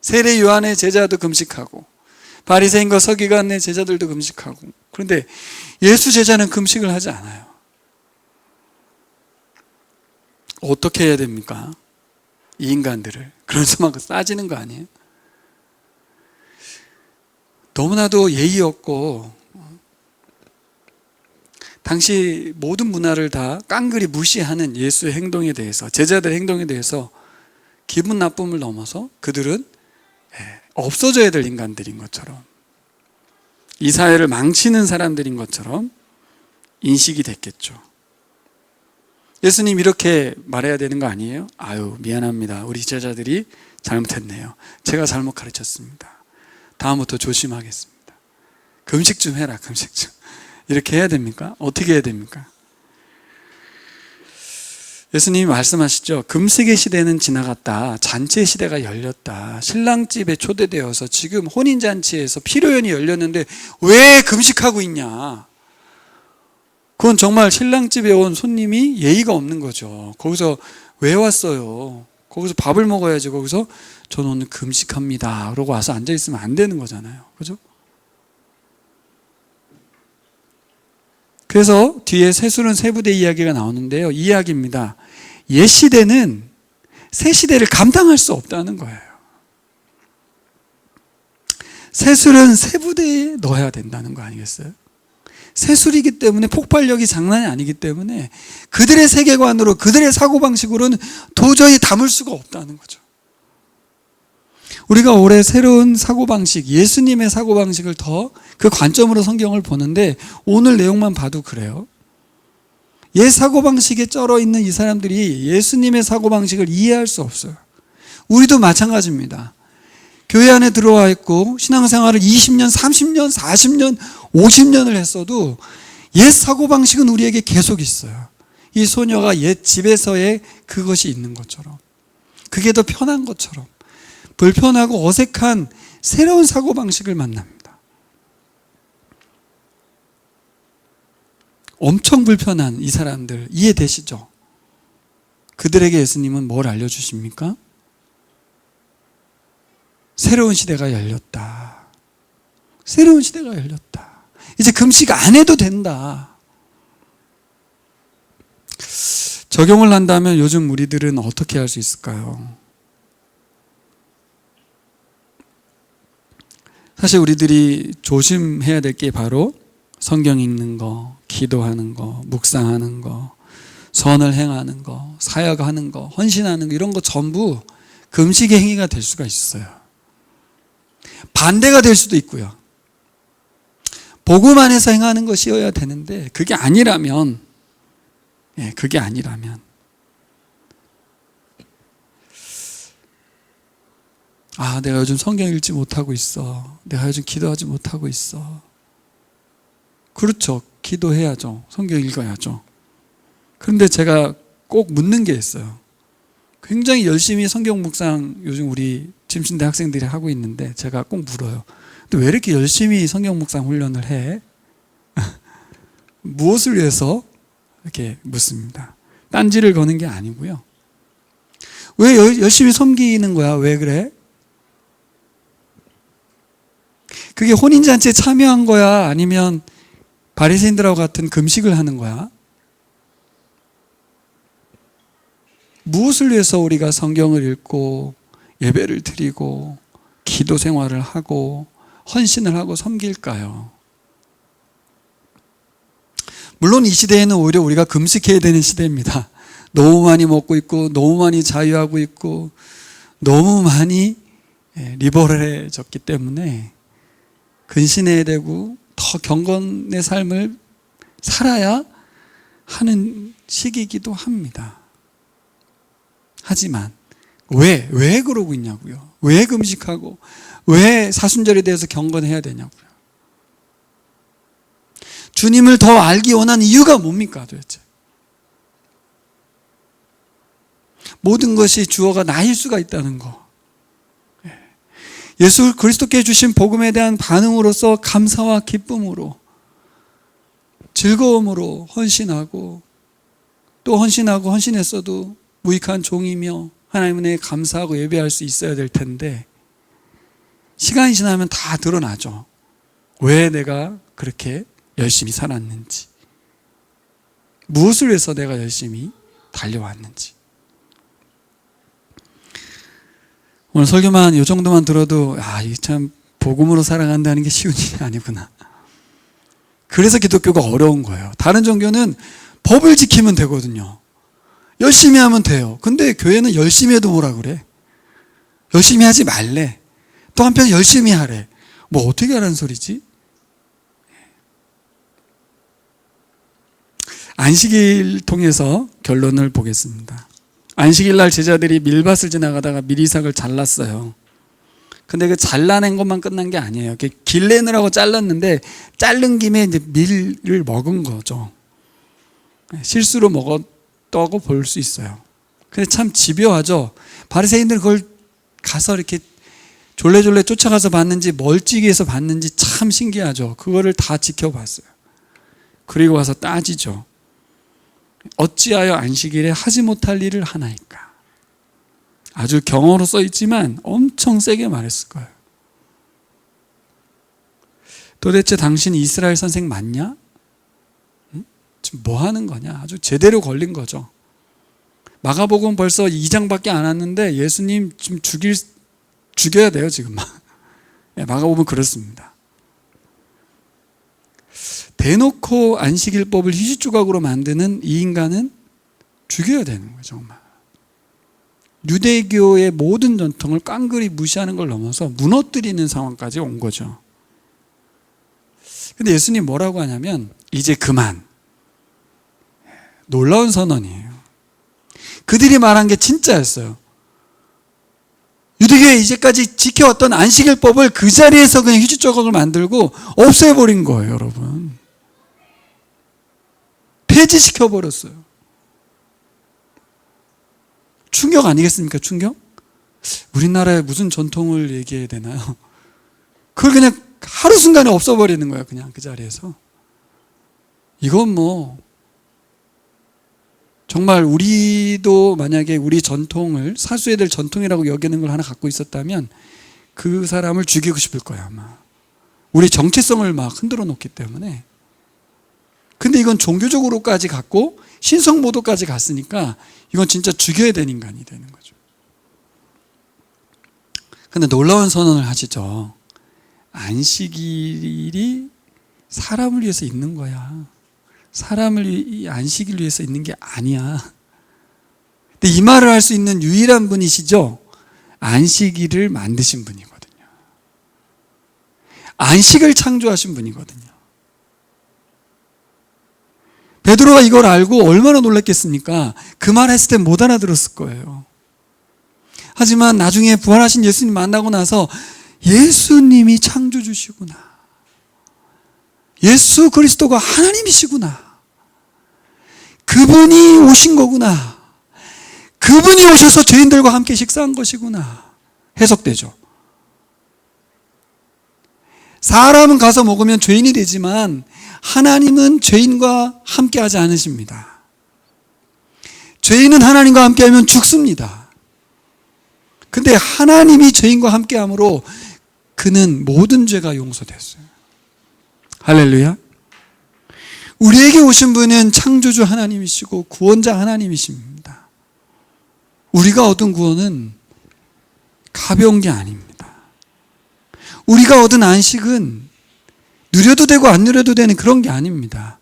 세례 요한의 제자도 금식하고 바리새인과 서기관의 제자들도 금식하고, 그런데 예수 제자는 금식을 하지 않아요. 어떻게 해야 됩니까? 이 인간들을. 그래서 막 싸지는 거 아니에요? 너무나도 예의 없고 당시 모든 문화를 다 깡그리 무시하는 예수의 행동에 대해서, 제자들의 행동에 대해서 기분 나쁨을 넘어서 그들은 없어져야 될 인간들인 것처럼, 이 사회를 망치는 사람들인 것처럼 인식이 됐겠죠. 예수님 이렇게 말해야 되는 거 아니에요? 아유, 미안합니다. 우리 제자들이 잘못했네요. 제가 잘못 가르쳤습니다. 다음부터 조심하겠습니다. 금식 좀 해라, 금식 좀. 이렇게 해야 됩니까? 어떻게 해야 됩니까? 예수님이 말씀하시죠. 금식의 시대는 지나갔다. 잔치의 시대가 열렸다. 신랑집에 초대되어서 지금 혼인잔치에서 피로연이 열렸는데 왜 금식하고 있냐? 그건 정말 신랑집에 온 손님이 예의가 없는 거죠. 거기서 왜 왔어요? 거기서 밥을 먹어야지. 거기서 저는 오늘 금식합니다. 그러고 와서 앉아있으면 안 되는 거잖아요. 그죠? 그래서 뒤에 세술은 세부대 이야기가 나오는데요. 이 이야기입니다. 옛 시대는 새 시대를 감당할 수 없다는 거예요. 세술은 세부대에 넣어야 된다는 거 아니겠어요? 세술이기 때문에 폭발력이 장난이 아니기 때문에 그들의 세계관으로, 그들의 사고방식으로는 도저히 담을 수가 없다는 거죠. 우리가 올해 새로운 사고방식, 예수님의 사고방식을 더 그 관점으로 성경을 보는데 오늘 내용만 봐도 그래요. 옛 사고방식에 쩔어 있는 이 사람들이 예수님의 사고방식을 이해할 수 없어요. 우리도 마찬가지입니다. 교회 안에 들어와 있고 신앙생활을 20년, 30년, 40년, 50년을 했어도 옛 사고방식은 우리에게 계속 있어요. 이 소녀가 옛 집에서의 그것이 있는 것처럼, 그게 더 편한 것처럼 불편하고 어색한 새로운 사고방식을 만납니다. 엄청 불편한 이 사람들 이해되시죠? 그들에게 예수님은 뭘 알려주십니까? 새로운 시대가 열렸다. 새로운 시대가 열렸다. 이제 금식 안 해도 된다. 적용을 한다면 요즘 우리들은 어떻게 할 수 있을까요? 사실 우리들이 조심해야 될 게 바로 성경 읽는 거, 기도하는 거, 묵상하는 거, 선을 행하는 거, 사역하는 거, 헌신하는 거, 이런 거 전부 금식의 행위가 될 수가 있어요. 반대가 될 수도 있고요. 복음 안에서 행하는 것이어야 되는데 그게 아니라면, 그게 아니라면 내가 요즘 성경 읽지 못하고 있어. 내가 요즘 기도하지 못하고 있어. 그렇죠. 기도해야죠. 성경 읽어야죠. 그런데 제가 꼭 묻는 게 있어요. 굉장히 열심히 성경 묵상 요즘 우리 침신대 학생들이 하고 있는데 제가 꼭 물어요. 근데 왜 이렇게 열심히 성경 묵상 훈련을 해? 무엇을 위해서? 이렇게 묻습니다. 딴지를 거는 게 아니고요. 왜 열심히 섬기는 거야? 왜 그래? 그게 혼인잔치에 참여한 거야? 아니면 바리새인들하고 같은 금식을 하는 거야? 무엇을 위해서 우리가 성경을 읽고 예배를 드리고 기도 생활을 하고 헌신을 하고 섬길까요? 물론 이 시대에는 오히려 우리가 금식해야 되는 시대입니다. 너무 많이 먹고 있고 너무 많이 자유하고 있고 너무 많이 리버럴해졌기 때문에 근신해야 되고 더 경건의 삶을 살아야 하는 시기이기도 합니다. 하지만 왜 그러고 있냐고요? 왜 금식하고 왜 사순절에 대해서 경건해야 되냐고요? 주님을 더 알기 원하는 이유가 뭡니까 도대체? 모든 것이 주어가 나일 수가 있다는 거. 예수 그리스도께 주신 복음에 대한 반응으로서 감사와 기쁨으로 즐거움으로 헌신하고 또 헌신하고 헌신했어도 무익한 종이며 하나님 은혜에 감사하고 예배할 수 있어야 될 텐데 시간이 지나면 다 드러나죠. 왜 내가 그렇게 열심히 살았는지, 무엇을 위해서 내가 열심히 달려왔는지. 오늘 설교만 이 정도만 들어도 이게 참 복음으로 살아간다는 게 쉬운 일이 아니구나. 그래서 기독교가 어려운 거예요. 다른 종교는 법을 지키면 되거든요. 열심히 하면 돼요. 근데 교회는 열심히 해도 뭐라 그래? 열심히 하지 말래. 또 한편 열심히 하래. 뭐 어떻게 하라는 소리지? 안식일 통해서 결론을 보겠습니다. 안식일 날 제자들이 밀밭을 지나가다가 밀이삭을 잘랐어요. 근데 그 잘라낸 것만 끝난 게 아니에요. 길 내느라고 잘랐는데 자른 김에 이제 밀을 먹은 거죠. 실수로 먹었다고 볼 수 있어요. 근데 참 집요하죠. 바리새인들은 그걸 가서 이렇게 졸래졸래 쫓아가서 봤는지 멀찍이에서 봤는지 참 신기하죠. 그거를 다 지켜봤어요. 그리고 와서 따지죠. 어찌하여 안식일에 하지 못할 일을 하나이까? 아주 경어로 써 있지만 엄청 세게 말했을 거예요. 도대체 당신 이스라엘 선생 맞냐? 지금 뭐 하는 거냐? 아주 제대로 걸린 거죠. 마가복음 벌써 2장밖에 안 왔는데 예수님 지금 죽여야 돼요 지금. 마가복음 그렇습니다. 대놓고 안식일법을 휴식조각으로 만드는 이 인간은 죽여야 되는 거예요 정말. 유대교의 모든 전통을 깡그리 무시하는 걸 넘어서 무너뜨리는 상황까지 온 거죠. 근데 예수님 뭐라고 하냐면 이제 그만. 놀라운 선언이에요. 그들이 말한 게 진짜였어요. 유대교에 이제까지 지켜왔던 안식일법을 그 자리에서 그냥 휴식조각을 만들고 없애버린 거예요 여러분. 폐지시켜버렸어요. 충격 아니겠습니까? 충격? 우리나라의 무슨 전통을 얘기해야 되나요? 그걸 그냥 하루 순간에 없어버리는 거예요 그냥 그 자리에서. 이건 뭐 정말 우리도 만약에 우리 전통을 사수해야 될 전통이라고 여기는 걸 하나 갖고 있었다면 그 사람을 죽이고 싶을 거야 아마. 우리 정체성을 막 흔들어 놓기 때문에. 근데 이건 종교적으로까지 갔고 신성모독까지 갔으니까 이건 진짜 죽여야 되는 인간이 되는 거죠. 근데 놀라운 선언을 하시죠. 안식일이 사람을 위해서 있는 거야. 사람을 이 안식일 위해서 있는 게 아니야. 근데 이 말을 할 수 있는 유일한 분이시죠. 안식일을 만드신 분이거든요. 안식을 창조하신 분이거든요. 베드로가 이걸 알고 얼마나 놀랐겠습니까? 그 말 했을 때 못 알아들었을 거예요. 하지만 나중에 부활하신 예수님 만나고 나서 예수님이 창조주시구나. 예수 그리스도가 하나님이시구나. 그분이 오신 거구나. 그분이 오셔서 죄인들과 함께 식사한 것이구나. 해석되죠. 사람은 가서 먹으면 죄인이 되지만 하나님은 죄인과 함께 하지 않으십니다. 죄인은 하나님과 함께 하면 죽습니다. 근데 하나님이 죄인과 함께 함으로 그는 모든 죄가 용서됐어요. 할렐루야. 우리에게 오신 분은 창조주 하나님이시고 구원자 하나님이십니다. 우리가 얻은 구원은 가벼운 게 아닙니다. 우리가 얻은 안식은 누려도 되고 안 누려도 되는 그런 게 아닙니다.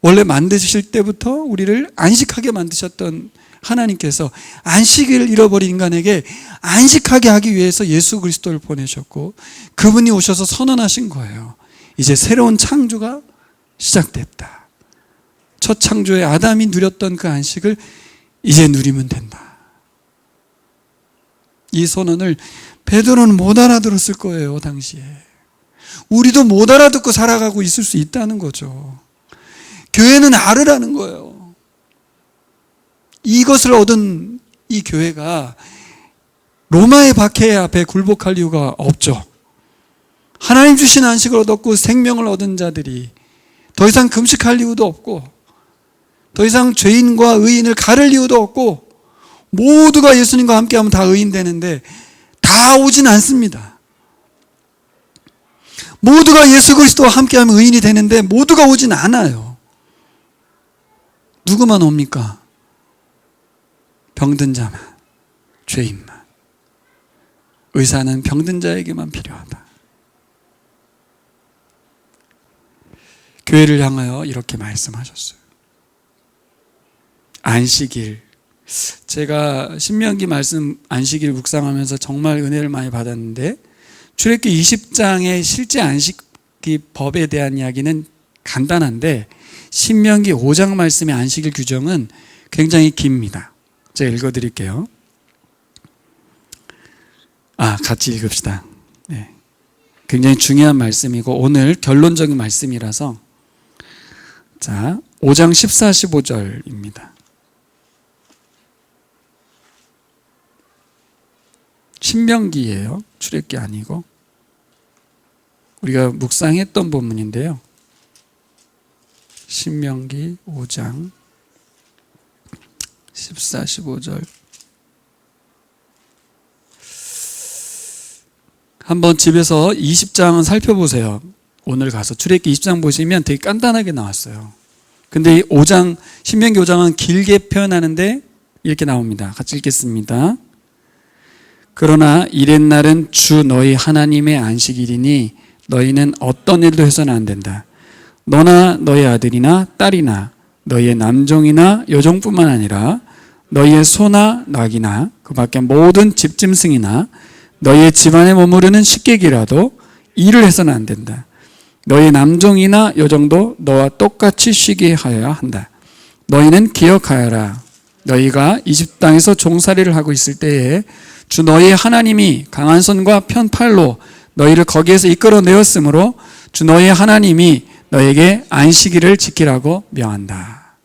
원래 만드실 때부터 우리를 안식하게 만드셨던 하나님께서 안식을 잃어버린 인간에게 안식하게 하기 위해서 예수 그리스도를 보내셨고 그분이 오셔서 선언하신 거예요. 이제 새로운 창조가 시작됐다. 첫 창조의 아담이 누렸던 그 안식을 이제 누리면 된다. 이 선언을 베드로는 못 알아들었을 거예요, 당시에. 우리도 못 알아듣고 살아가고 있을 수 있다는 거죠. 교회는 알으라는 거예요. 이것을 얻은 이 교회가 로마의 박해 앞에 굴복할 이유가 없죠. 하나님 주신 안식을 얻었고 생명을 얻은 자들이 더 이상 금식할 이유도 없고 더 이상 죄인과 의인을 가를 이유도 없고 모두가 예수님과 함께하면 다 의인 되는데 다 오진 않습니다. 모두가 예수 그리스도와 함께하면 의인이 되는데 모두가 오진 않아요. 누구만 옵니까? 병든 자만, 죄인만. 의사는 병든 자에게만 필요하다. 교회를 향하여 이렇게 말씀하셨어요. 안식일. 제가 신명기 말씀 안식일 묵상하면서 정말 은혜를 많이 받았는데 출애굽기 20장의 실제 안식기 법에 대한 이야기는 간단한데 신명기 5장 말씀의 안식일 규정은 굉장히 깁니다. 제가 읽어드릴게요. 같이 읽읍시다. 네. 굉장히 중요한 말씀이고 오늘 결론적인 말씀이라서 자, 5장 14, 15절입니다. 신명기예요. 출애굽기 아니고 우리가 묵상했던 본문인데요. 신명기 5장 14, 15절 한번 집에서 20장은 살펴보세요. 오늘 가서 출애굽기 20장 보시면 되게 간단하게 나왔어요. 근데 이 5장 신명기 5장은 길게 표현하는데 이렇게 나옵니다. 같이 읽겠습니다. 그러나 이렛날은 주 너희 하나님의 안식일이니 너희는 어떤 일도 해서는 안 된다. 너나 너희 아들이나 딸이나 너희의 남종이나 여종뿐만 아니라 너희의 소나 낙이나 그 밖에 모든 집짐승이나 너희의 집안에 머무르는 식객이라도 일을 해서는 안 된다. 너희 남종이나 여종도 너와 똑같이 쉬게 하여야 한다. 너희는 기억하여라. 너희가 이집트 땅에서 종살이를 하고 있을 때에 주 너희의 하나님이 강한 손과 편 팔로 너희를 거기에서 이끌어내었으므로 주 너희의 하나님이 너희에게 안식일을 지키라고 명한다.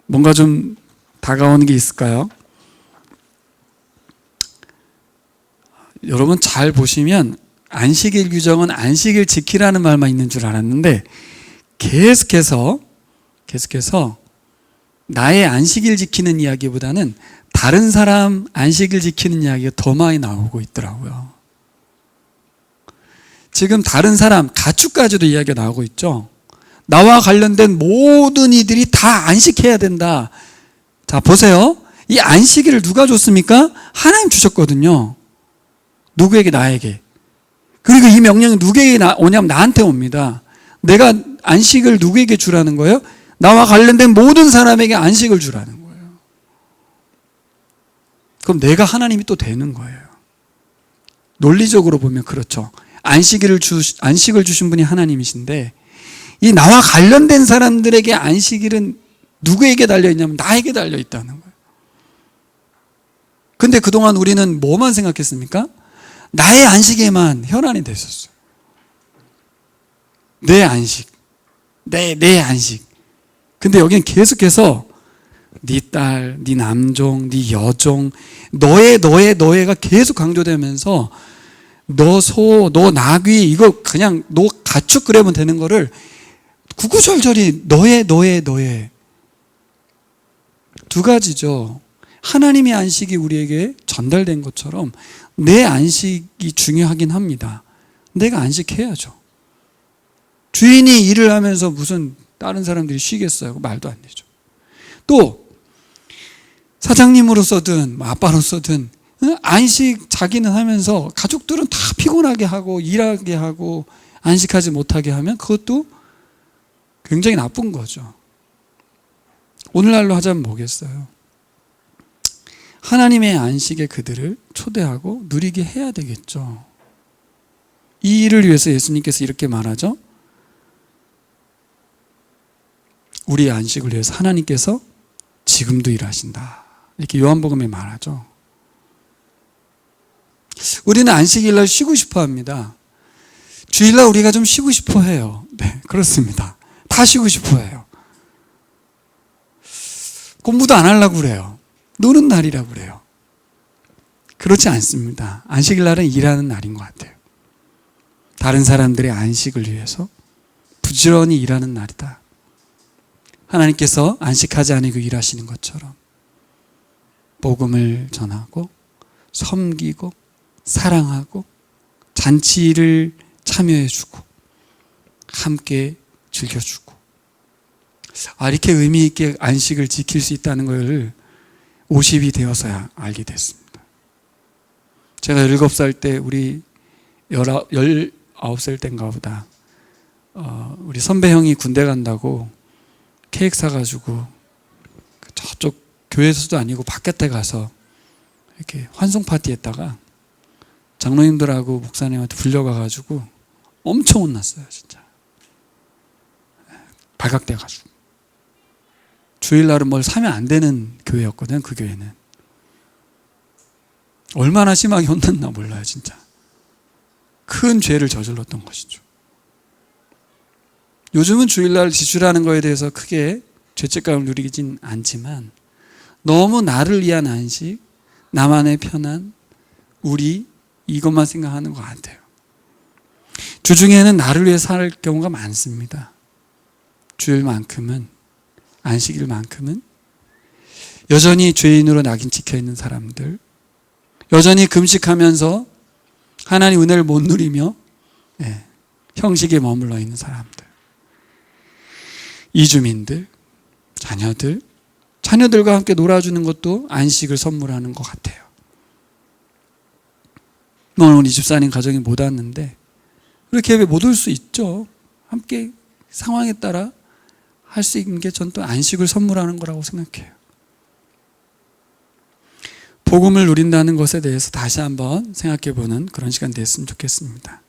뭔가 좀 다가오는 게 있을까요? 여러분 잘 보시면 안식일 규정은 안식일 지키라는 말만 있는 줄 알았는데 계속해서 나의 안식일 지키는 이야기보다는 다른 사람 안식일 지키는 이야기가 더 많이 나오고 있더라고요. 지금 다른 사람 가축까지도 이야기가 나오고 있죠. 나와 관련된 모든 이들이 다 안식해야 된다. 자 보세요. 이 안식일을 누가 줬습니까? 하나님 주셨거든요. 누구에게? 나에게. 그리고 이 명령이 누구에게 오냐면 나한테 옵니다. 내가 안식을 누구에게 주라는 거예요? 나와 관련된 모든 사람에게 안식을 주라는 거예요. 그럼 내가 하나님이 또 되는 거예요. 논리적으로 보면 그렇죠. 안식을 주신 분이 하나님이신데, 이 나와 관련된 사람들에게 안식일은 누구에게 달려있냐면 나에게 달려있다는 거예요. 근데 그동안 우리는 뭐만 생각했습니까? 나의 안식에만 혈안이 됐었어요. 내 안식, 내 안식. 근데 여기는 계속해서 네 딸, 네 남종, 네 여종, 너가 계속 강조되면서 너 소, 너 나귀, 이거 그냥 너 가축 그려면 되는 거를 구구절절히 너의 두 가지죠. 하나님의 안식이 우리에게 전달된 것처럼 내 안식이 중요하긴 합니다. 내가 안식해야죠. 주인이 일을 하면서 무슨 다른 사람들이 쉬겠어요? 말도 안 되죠. 또 사장님으로서든 아빠로서든 안식 자기는 하면서 가족들은 다 피곤하게 하고 일하게 하고 안식하지 못하게 하면 그것도 굉장히 나쁜 거죠. 오늘날로 하자면 뭐겠어요? 하나님의 안식에 그들을 초대하고 누리게 해야 되겠죠. 이 일을 위해서 예수님께서 이렇게 말하죠. 우리의 안식을 위해서 하나님께서 지금도 일하신다. 이렇게 요한복음에 말하죠. 우리는 안식일날 쉬고 싶어 합니다. 주일날 우리가 좀 쉬고 싶어 해요. 네, 그렇습니다. 다 쉬고 싶어 해요. 공부도 안 하려고 그래요. 노는 날이라고 그래요. 그렇지 않습니다. 안식일날은 일하는 날인 것 같아요. 다른 사람들의 안식을 위해서 부지런히 일하는 날이다. 하나님께서 안식하지 않고 일하시는 것처럼 복음을 전하고 섬기고 사랑하고 잔치를 참여해주고 함께 즐겨주고 이렇게 의미 있게 안식을 지킬 수 있다는 걸 50이 되어서야 알게 됐습니다. 제가 7살 때 우리 19살 때인가 보다 우리 선배 형이 군대 간다고 케이크 사가지고 저쪽 교회에서도 아니고 바깥에 가서 이렇게 환송 파티 했다가 장로님들하고 목사님한테 불려가가지고 엄청 혼났어요. 진짜 발각돼가지고. 주일날은 뭘 사면 안 되는 교회였거든. 그 교회는 얼마나 심하게 혼났나 몰라요. 진짜 큰 죄를 저질렀던 것이죠. 요즘은 주일날 지출하는 거에 대해서 크게 죄책감을 누리진 않지만 너무 나를 위한 안식, 나만의 편안, 우리 이것만 생각하는 것 같아요. 주중에는 나를 위해 살 경우가 많습니다. 주일만큼은, 안식일만큼은 여전히 죄인으로 낙인 찍혀있는 사람들, 여전히 금식하면서 하나님 은혜를 못 누리며 형식에 머물러 있는 사람들, 이주민들, 자녀들과 함께 놀아주는 것도 안식을 선물하는 것 같아요. 오늘 우리 집사님 가정이 못 왔는데 그렇게 예배 못 올 수 있죠. 함께 상황에 따라 할 수 있는 게 전 또 안식을 선물하는 거라고 생각해요. 복음을 누린다는 것에 대해서 다시 한번 생각해보는 그런 시간 됐으면 좋겠습니다.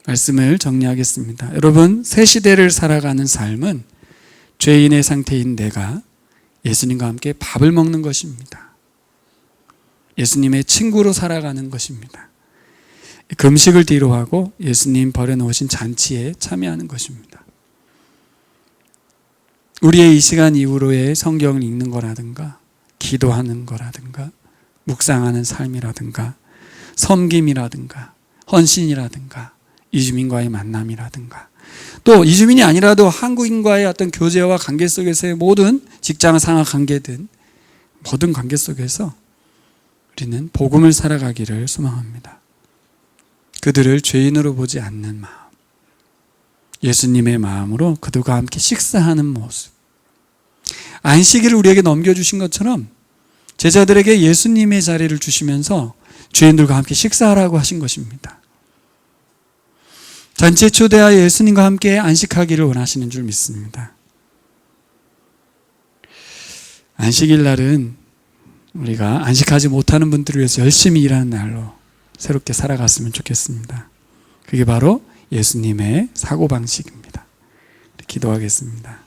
말씀을 정리하겠습니다. 여러분, 새 시대를 살아가는 삶은 죄인의 상태인 내가 예수님과 함께 밥을 먹는 것입니다. 예수님의 친구로 살아가는 것입니다. 금식을 뒤로하고 예수님 벌여놓으신 잔치에 참여하는 것입니다. 우리의 이 시간 이후로의 성경을 읽는 거라든가 기도하는 거라든가 묵상하는 삶이라든가 섬김이라든가 헌신이라든가 이주민과의 만남이라든가 또 이주민이 아니라도 한국인과의 어떤 교제와 관계 속에서의 모든 직장 상하 관계든 모든 관계 속에서 우리는 복음을 살아가기를 소망합니다. 그들을 죄인으로 보지 않는 마음, 예수님의 마음으로 그들과 함께 식사하는 모습, 안식일을 우리에게 넘겨주신 것처럼 제자들에게 예수님의 자리를 주시면서 죄인들과 함께 식사하라고 하신 것입니다. 잔치에 초대하여 예수님과 함께 안식하기를 원하시는 줄 믿습니다. 안식일 날은 우리가 안식하지 못하는 분들을 위해서 열심히 일하는 날로 새롭게 살아갔으면 좋겠습니다. 그게 바로 예수님의 사고방식입니다. 기도하겠습니다.